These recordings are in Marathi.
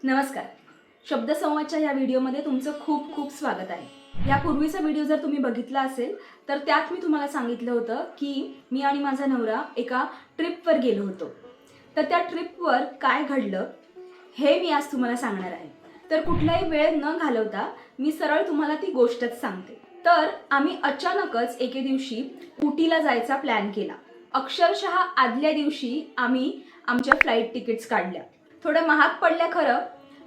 नमस्कार. शब्दसंवादच्या या व्हिडिओमध्ये तुमचं खूप खूप स्वागत आहे. यापूर्वीचा व्हिडिओ जर तुम्ही बघितला असेल तर त्यात मी तुम्हाला सांगितलं होतं की मी आणि माझा नवरा एका ट्रिपवर गेलो होतो. तर त्या ट्रिपवर काय घडलं हे मी आज तुम्हाला सांगणार आहे. तर कुठलाही वेळ न घालवता मी सरळ तुम्हाला ती गोष्टच सांगते. तर आम्ही अचानकच एके दिवशी उटीला जायचा प्लॅन केला. अक्षरशः आदल्या दिवशी आम्ही आमच्या फ्लाईट तिकीट्स काढल्या. थोड्या महाग पडल्या खरं,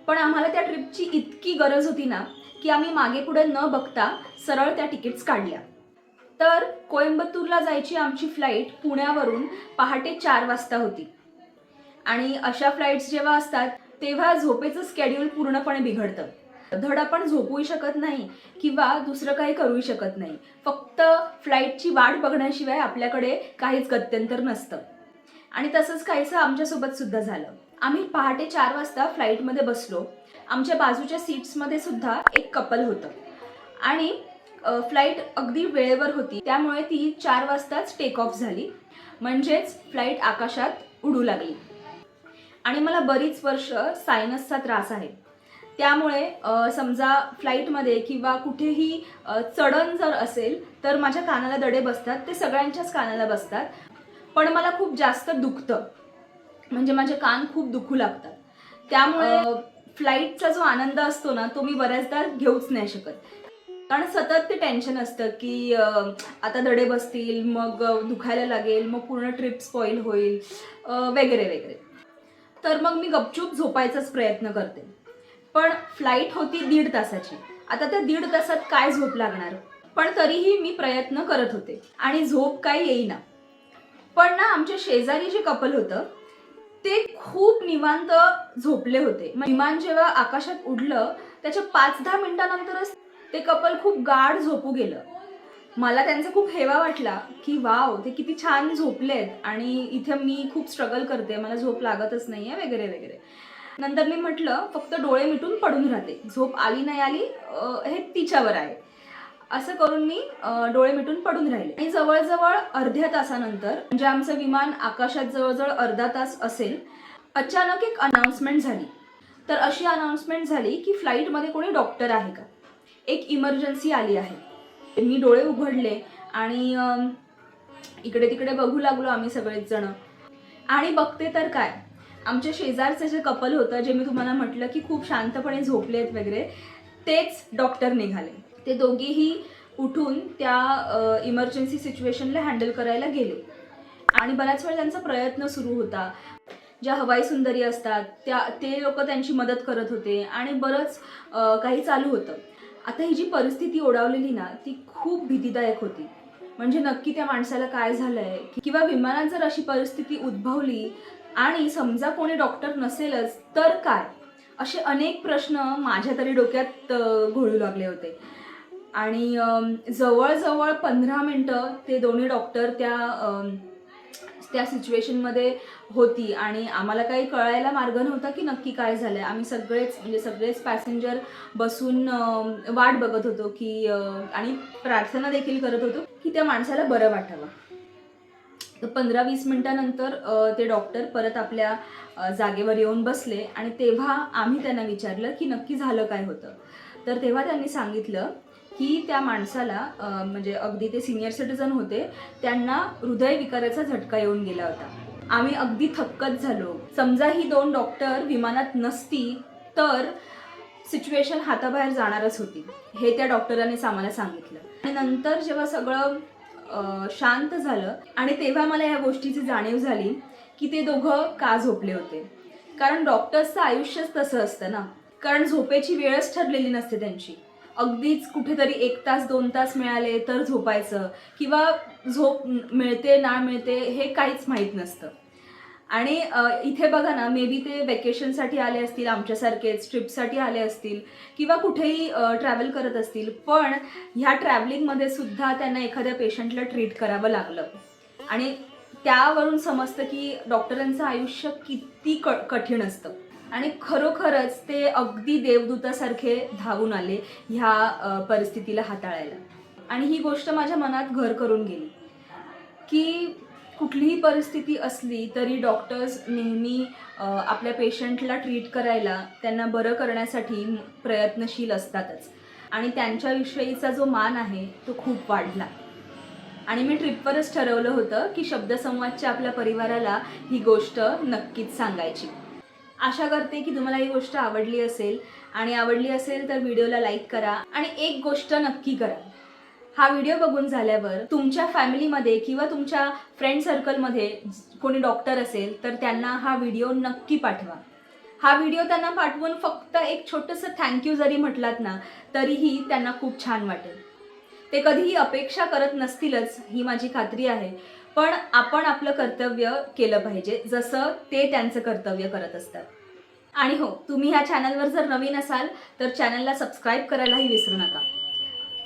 पण आम्हाला त्या ट्रिपची इतकी गरज होती ना की आम्ही मागे पुढे न बघता सरळ त्या तिकीट्स काढल्या. तर कोइंबतूरला जायची आमची फ्लाईट पुण्यावरून पहाटे 4 वाजता होती. आणि अशा फ्लाईट्स जेव्हा असतात तेव्हा झोपेचं स्केड्यूल पूर्णपणे बिघडतं. धड आपण झोपूही शकत नाही किंवा दुसरं काही करूही शकत नाही. फक्त फ्लाईटची वाट बघण्याशिवाय आपल्याकडे काहीच गत्यंतर नसतं. आणि तसंच काहीसं आमच्यासोबत सुद्धा झालं. आम्ही पहाटे 4 वाजता फ्लाईटमध्ये बसलो. आमच्या बाजूच्या सीट्समध्ये सुद्धा एक कपल होतं आणि फ्लाईट अगदी वेळेवर होती, त्यामुळे ती 4 वाजताच टेक ऑफ झाली. म्हणजेच फ्लाईट आकाशात उडू लागली. आणि मला बरीच वर्ष सायनसचा त्रास आहे, त्यामुळे समजा फ्लाईटमध्ये किंवा कुठेही चढण जर असेल तर माझ्या कानाला दडे बसतात. ते सगळ्यांच्याच कानाला बसतात, पण मला खूप जास्त दुखतं. म्हणजे माझे कान खूप दुखू लागतात. त्यामुळे फ्लाईटचा जो आनंद असतो ना तो मी बऱ्याचदा घेऊच नाही शकत. कारण सतत ते टेन्शन असतं की आता दडे बसतील, मग दुखायला लागेल, मग पूर्ण ट्रिप स्पॉईल होईल वगैरे वगैरे. तर मग मी गपचूप झोपायचाच प्रयत्न करते. पण फ्लाईट होती 1.5 तासाची. आता त्या 1.5 तासात काय झोप लागणार, पण तरीही मी प्रयत्न करत होते आणि झोप काही येईना. पण ना आमच्या शेजारी जे कपल होतं ते खूप निवांत झोपले होते. विमान जेव्हा आकाशात उडलं त्याच्या 5-10 मिनिटांनंतरच ते कपल खूप गाढ झोपू गेलं. मला त्यांचा खूप हेवा वाटला की वाव, ते किती छान झोपलेत आणि इथे मी खूप स्ट्रगल करते, मला झोप लागतच नाहीये वगैरे वगैरे. नंतर मी म्हटलं फक्त डोळे मिटून पडून राहते, झोप आली नाही आली हे तिच्यावर आहे. असं करून मी डोळे मिटून पडून राहिले. आणि जवळजवळ अर्ध्या तासानंतर, म्हणजे आमचं विमान आकाशात जवळजवळ अर्धा तास असेल, अचानक एक अनाउन्समेंट झाली. तर अशी अनाउन्समेंट झाली की फ्लाईटमध्ये कोणी डॉक्टर आहे का, एक इमर्जन्सी आली आहे. मी डोळे उघडले आणि इकडे तिकडे बघू लागलो आम्ही सगळेच जण. आणि बघते तर काय, आमच्या शेजारचं जे कपल होतं, जे मी तुम्हाला म्हटलं की खूप शांतपणे झोपलेत वगैरे, तेच डॉक्टर निघाले. ते दोघेही उठून त्या इमर्जन्सी सिच्युएशनला हँडल करायला गेले. आणि बऱ्याच वेळ त्यांचा प्रयत्न सुरू होता. ज्या हवाई सुंदरी असतात ते लोक त्यांची मदत करत होते आणि बरंच काही चालू होतं. आता ही जी परिस्थिती ओढावलेली ना ती खूप भीतीदायक होती. म्हणजे नक्की त्या माणसाला काय झालंय, किंवा विमानात जर अशी परिस्थिती उद्भवली आणि समजा कोणी डॉक्टर नसेलच तर काय, असे अनेक प्रश्न माझ्या तरी डोक्यात घोळू लागले होते. आणि जवळजवळ 15 मिनिटं ते दोन्ही डॉक्टर त्या सिच्युएशनमध्ये होती आणि आम्हाला काही कळायला मार्ग नव्हता की नक्की काय झालंय. आम्ही सगळेच पॅसेंजर बसून वाट बघत होतो की आणि प्रार्थना देखील करत होतो की त्या माणसाला बरं वाटावं. तर 15-20 मिनिटानंतर ते डॉक्टर परत आपल्या जागेवर येऊन बसले आणि तेव्हा आम्ही त्यांना विचारलं की नक्की झालं काय होतं. तर तेव्हा त्यांनी सांगितलं की त्या माणसाला म्हणजे अगदी ते सिनियर सिटीजन होते, त्यांना हृदयविकाराचा झटका येऊन गेला होता. आम्ही अगदी थक्कच झालो. समजा ही 2 डॉक्टर विमानात नसती तर सिच्युएशन हाताबाहेर जाणारच होती, हे त्या डॉक्टरांनीच आम्हाला सांगितलं. आणि नंतर जेव्हा सगळं शांत झालं आणि तेव्हा मला या गोष्टीची जाणीव झाली की ते दोघं का झोपले होते. कारण डॉक्टर्सचं आयुष्यच तसं असतं ना, कारण झोपेची वेळच ठरलेली नसते त्यांची. अगदीच कुठेतरी 1 तास 2 तास मिळाले तर झोपायचं, किंवा झोप मिळते ना मिळते हे काहीच माहीत नसतं. आणि इथे बघा ना, मे बी ते वेकेशनसाठी आले असतील, आमच्यासारखेच ट्रिपसाठी आले असतील किंवा कुठेही ट्रॅव्हल करत असतील, पण ह्या ट्रॅव्हलिंगमध्ये सुद्धा त्यांना एखाद्या पेशंटला ट्रीट करावं लागलं. आणि त्यावरून समजतं की डॉक्टरांचं आयुष्य किती कठीण असतं. आणि खरोखरच ते अगदी देवदूतासारखे धावून आले ह्या परिस्थितीला हाताळायला. आणि ही गोष्ट माझ्या मनात घर करून गेली की कुठलीही परिस्थिती असली तरी डॉक्टर्स नेहमी आपल्या पेशंटला ट्रीट करायला, त्यांना बरं करण्यासाठी प्रयत्नशील असतातच आणि त्यांच्याविषयीचा जो मान आहे तो खूप वाढला. आणि मी ट्रिपवरच ठरवलं होतं की शब्दसंवादच्या आपल्या परिवाराला ही गोष्ट नक्कीच सांगायची. आशा करते की तुम्हाला ही गोष्ट आवडली असेल आणि आवडली असेल तर व्हिडिओला लाईक करा आणि एक गोष्ट नक्की करा. हा व्हिडिओ बघून झाल्यावर तुमच्या फॅमिलीमध्ये किंवा तुमच्या फ्रेंड सर्कलमध्ये कोणी डॉक्टर असेल तर त्यांना हा व्हिडिओ नक्की पाठवा. हा व्हिडिओ त्यांना पाठवून फक्त एक छोटंसं थँक्यू जरी म्हटलात ना तरीही त्यांना खूप छान वाटेल. ते कधीही अपेक्षा करत नसतीलच ही माझी खात्री आहे, पण आपण आपलं कर्तव्य केलं पाहिजे जसं ते त्यांचं कर्तव्य करत असतात. आणि हो, तुम्ही ह्या चॅनलवर जर नवीन असाल तर चॅनलला सबस्क्राईब करायलाही विसरू नका.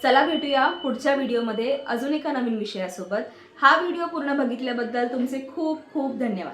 चला भेटूया पुढच्या व्हिडिओमध्ये अजून एका नवीन विषयासोबत. हा व्हिडिओ पूर्ण बघितल्याबद्दल तुमचे खूप खूप धन्यवाद.